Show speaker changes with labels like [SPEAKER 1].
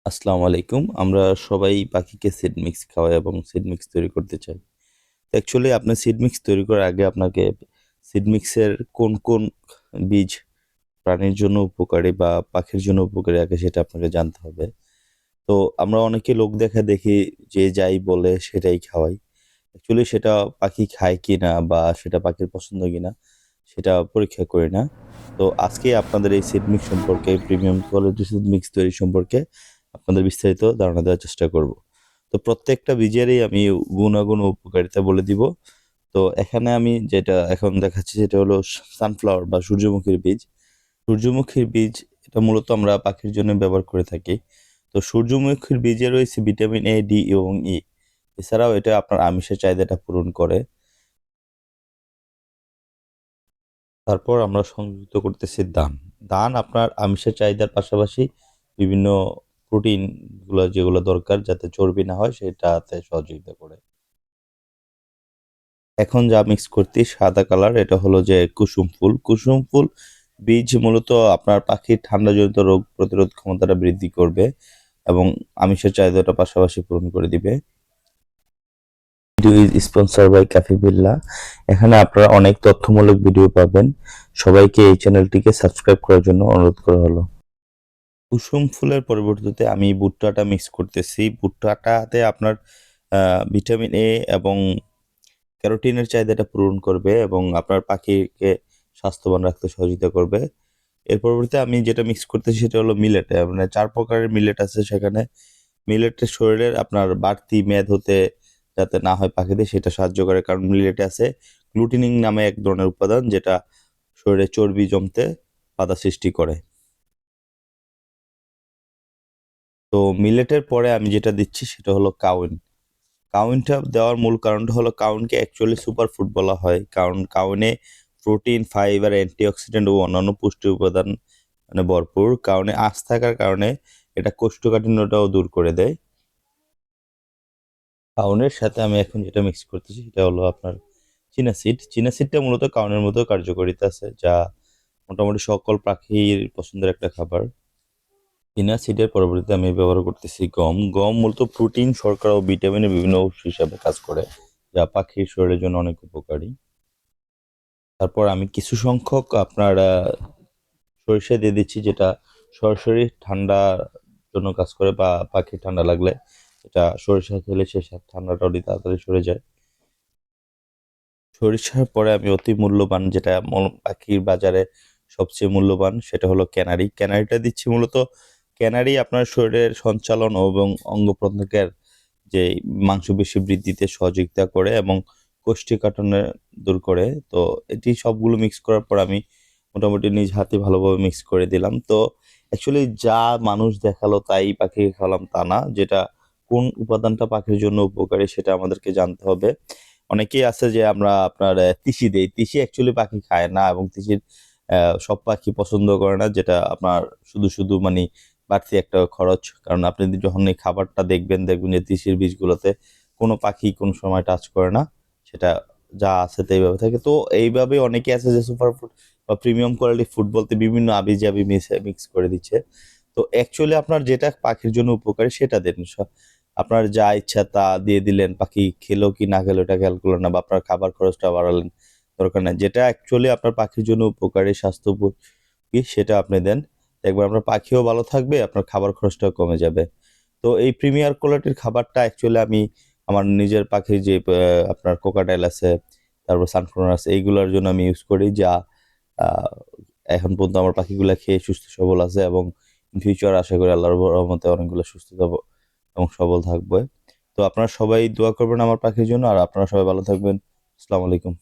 [SPEAKER 1] আসসালামু আলাইকুম। আমরা সবাই পাখিকে সিড মিক্স খাওয়াই এবং সিড মিক্স তৈরি করতে চাই। অ্যাকচুয়ালি আপনার সিড মিক্স তৈরি করার আগে আপনাকে সিড মিক্সের কোন বীজ প্রাণীর জন্য উপকারী বা পাখির জন্য উপকারী আগে সেটা আপনাকে জানতে হবে। তো আমরা অনেকে লোক দেখা দেখি যে যাই বলে সেটাই খাওয়াই। অ্যাকচুয়ালি সেটা পাখি খায় কিনা বা সেটা পাখির পছন্দ কিনা সেটা পরীক্ষা করি না। তো আজকে আপনাদের এই সিড মিক্স সম্পর্কে প্রিমিয়াম কোয়ালিটির সিড মিক্স তৈরি সম্পর্কে আপনাদের বিস্তারিত ধারণা দেওয়ার চেষ্টা করব। তো প্রত্যেকটা বীজেরই আমি গুণাগুণ ও উপকারিতা বলে দিব। তো এখানে আমি যেটা এখন দেখাচ্ছি সেটা হলো সানফ্লাওয়ার বা সূর্যমুখীর বীজ। সূর্যমুখীর বীজ এটা মূলত আমরা পাখির জন্য ব্যবহার করে থাকি। তো সূর্যমুখীর বীজে রয়েছে ভিটামিন এ, ডি এবং ই। এছাড়াও এটা আপনার আমিষের চাহিদাটা পূরণ করে। তারপর আমরা সংযুক্ত করতেছি ধান। ধান আপনার আমিষের চাহিদার পাশাপাশি বিভিন্ন প্রোটিন যেগুলো দরকার যাতে চর্বি না হয় সেটাতে সহযোগিতা করে। এখন যা মিক্স করতে সাদা কালার এটা হলো যে কুসুম ফুল। কুসুম ফুল বীজ মূলত আপনার পাখির ঠান্ডাজনিত রোগ প্রতিরোধ ক্ষমতাটা বৃদ্ধি করবে এবং আমিষের চাহিদাটা পাশাপাশি পূরণ করে দিবে। Video is sponsor by cafe Billa. এখানে আপনারা অনেক তথ্যমূলক ভিডিও পাবেন। সবাইকে এই চ্যানেলটিকে সাবস্ক্রাইব করার জন্য অনুরোধ করা হলো। কুসুম ফুলের পরিবর্তে আমি ভুট্টাটা মিক্স করতেছি। ভুট্টাটাতে আপনার ভিটামিন এ এবং ক্যারোটিনের চাহিদাটা পূরণ করবে এবং আপনার পাখিকে স্বাস্থ্যবান রাখতে সহযোগিতা করবে। এর পরিবর্তে আমি যেটা মিক্স করতেছি সেটা হলো মিলেট। মানে ৪ প্রকারের মিলেট আছে সেখানে। মিলেটের শরীরের আপনার বাড়তি মেদ হতে যাতে না হয় পাখিদের সেটা সাহায্য করে। কারণ মিলেটে আছে গ্লুটিনিন নামে এক ধরনের উপাদান যেটা শরীরে চর্বি জমতে বাধা সৃষ্টি করে। তো মিলেটের পরে আমি যেটা দিচ্ছি সেটা হলো কাউন। কাউনটা দেওয়ার মূল কারণটা হলো কাউনকে অ্যাকচুয়ালি সুপার ফুড বলা হয়। কারণ কাউনে প্রোটিন, ফাইবার, অ্যান্টিঅক্সিডেন্ট ও অন্যান্য পুষ্টি উপাদান মানে ভরপুর। কাউনে আঁশ থাকার কারণে এটা কোষ্ঠকাঠিন্যটাও দূর করে দেয়। কাউনের সাথে আমি এখন যেটা মিক্স করতেছি সেটা হলো আপনার চীনা সিড। চীনা সিডটা মূলত কাউনের মতো কার্যকারিতা আছে যা মোটামুটি সকল পাখির পছন্দের একটা খাবার। চীনা সিডের পরবর্তীতে আমি ব্যবহার করতেছি গম। গম মূলত প্রোটিন, শর্করা ও ভিটামিনের বিভিন্ন উৎস হিসাবে কাজ করে যা পাখির শরীরের জন্য অনেক উপকারী। তারপর আমি কিছু সংখ্যক আপনার সরিষা দিয়ে দিচ্ছি যেটা সরাসরি ঠান্ডার জন্য কাজ করে বা পাখির ঠান্ডা লাগলে এটা সরিষা খেলে সে ঠান্ডাটা অনেক তাড়াতাড়ি সরে যায়। সরিষার পরে আমি অতি মূল্যবান যেটা পাখির বাজারে সবচেয়ে মূল্যবান সেটা হলো ক্যানারি। ক্যানারিটা দিচ্ছি মূলত ক্যানারি আপনার শরীরের সঞ্চালন এবং অঙ্গ প্রত্যঙ্গের যে মাংসপেশি বৃদ্ধিতে সহযোগিতা করে এবং কোষ্ঠীকাঠিন্য দূর করে। তো এটি সবগুলো মিক্স করার পর আমি মোটামুটি নিজ হাতে ভালোভাবে মিক্স করে দিলাম। তো অ্যাকচুয়ালি যা মানুষ দেখালো তাই পাখিকে খাওয়ালাম তা না। যেটা কোন উপাদানটা পাখির জন্য উপকারী সেটা আমাদেরকে জানতে হবে। অনেকেই আছে যে আমরা আপনার তিসি দেই। তিসি অ্যাকচুয়ালি পাখি খায় না এবং তিসির সব পাখি পছন্দ করে না। যেটা আপনার শুধু মানি বাড়তি একটা খরচ। কারণ আপনি যখন এই খাবারটা দেখবেন যে তিসির বীজগুলোতে কোনো পাখি কোনো সময় টাচ করে না। সেটা যা আছে তাই এইভাবে থাকে। তো এইভাবে অনেকে আছে যে সুপার ফুড বা প্রিমিয়াম কোয়ালিটি ফুড বলতে বিভিন্ন আবি-যাবি মিক্স করে দিচ্ছে। তো অ্যাকচুয়ালি আপনার যেটা পাখির জন্য উপকারী সেটা দেন। আপনার যা ইচ্ছা তা দিয়ে দিলেন, পাখি খেলো কি না খেলো এটা খেয়াল করলেন না বা আপনার খাবার খরচটা বাড়ালেন, দরকার নাই। যেটা অ্যাকচুয়ালি আপনার পাখির জন্য উপকারী, স্বাস্থ্য উপযোগী সেটা আপনি দেন। দেখবেন আপনার পাখিও ভালো থাকবে, আপনার খাবার খরচটাও কমে যাবে। তো এই প্রিমিয়ার কোয়ালিটির খাবারটা অ্যাকচুয়ালি আমি আমার নিজের পাখির যে আপনার কোকাটেল আছে, তারপর সানকোনর আছে এইগুলোর জন্য আমি ইউজ করি যা আ এখন পর্যন্ত আমার পাখিগুলা খেয়ে সুস্থ সবল আছে এবং ইন ফিউচার আশা করি আল্লাহর রহমতে অনেকগুলো সুস্থ এবং সবল থাকবে। তো আপনারা সবাই দোয়া করবেন আমার পাখির জন্য আর আপনারা সবাই ভালো থাকবেন। আসসালামু আলাইকুম।